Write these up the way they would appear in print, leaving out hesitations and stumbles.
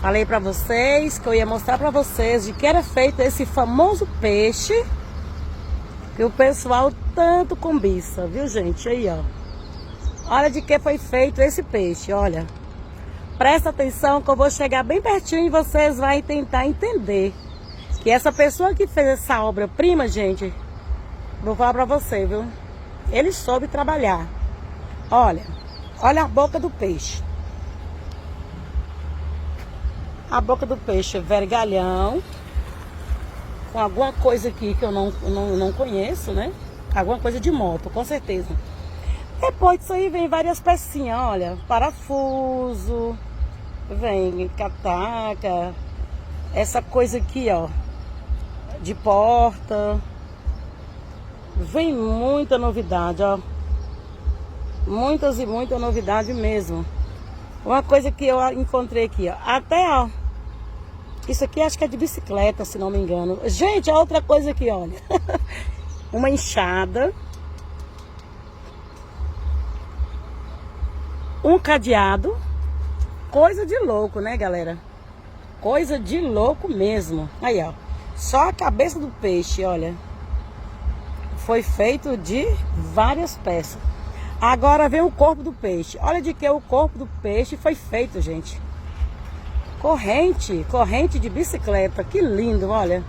Falei pra vocês que eu ia mostrar pra vocês de que era feito esse famoso peixe que o pessoal tanto cobiça, viu, gente? Aí, ó. Olha de que foi feito esse peixe, olha. Presta atenção que eu vou chegar bem pertinho e vocês vão tentar entender. Que essa pessoa que fez essa obra-prima, gente, vou falar pra você, viu? Ele soube trabalhar. Olha, olha a boca do peixe. A boca do peixe é vergalhão. Com alguma coisa aqui que eu não conheço, né? Alguma coisa de moto, com certeza. Depois disso aí vem várias pecinhas, olha. Parafuso. Vem cataca. Essa coisa aqui, ó. De porta. Vem muita novidade, ó. Muitas e muita novidade mesmo. Uma coisa que eu encontrei aqui, ó. Até, ó. Isso aqui acho que é de bicicleta, se não me engano. Gente, a outra coisa aqui, olha. Uma enxada. Um cadeado. Coisa de louco, né, galera? Coisa de louco mesmo. Aí, ó. Só a cabeça do peixe, olha. Foi feito de várias peças. Agora vem o corpo do peixe. Olha de que o corpo do peixe foi feito, gente. Corrente de bicicleta. Que lindo, olha.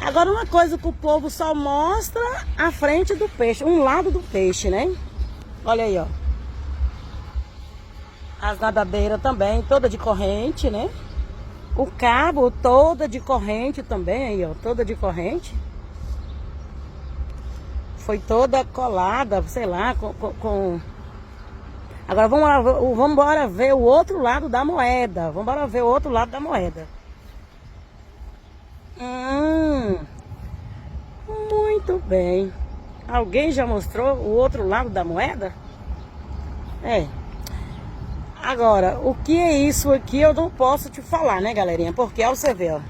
Agora uma coisa que o povo só mostra a frente do peixe, um lado do peixe, né? Olha aí, ó. As nadadeiras também, toda de corrente, né? O cabo toda de corrente também, aí, ó, toda de corrente. Foi toda colada, sei lá, com... Agora vamos embora ver o outro lado da moeda. Vamos embora ver o outro lado da moeda. Muito bem. Alguém já mostrou o outro lado da moeda? É. Agora, o que é isso aqui eu não posso te falar, né, galerinha? Porque, ó, você vê, ó.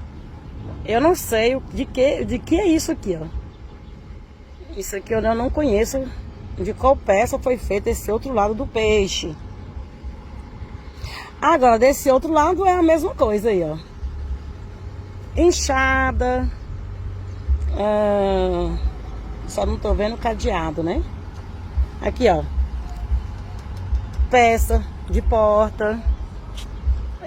Eu não sei de que é isso aqui, ó. Isso aqui eu não conheço de qual peça foi feito esse outro lado do peixe. Agora, desse outro lado é a mesma coisa aí, ó. Enxada. Só não tô vendo cadeado, né? Aqui, ó. Peça de porta.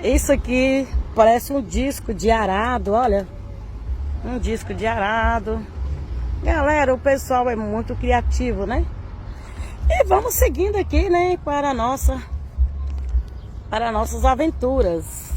Isso aqui parece um disco de arado, olha. Um disco de arado. Galera, o pessoal é muito criativo, né? E vamos seguindo aqui, né? Para nossas aventuras.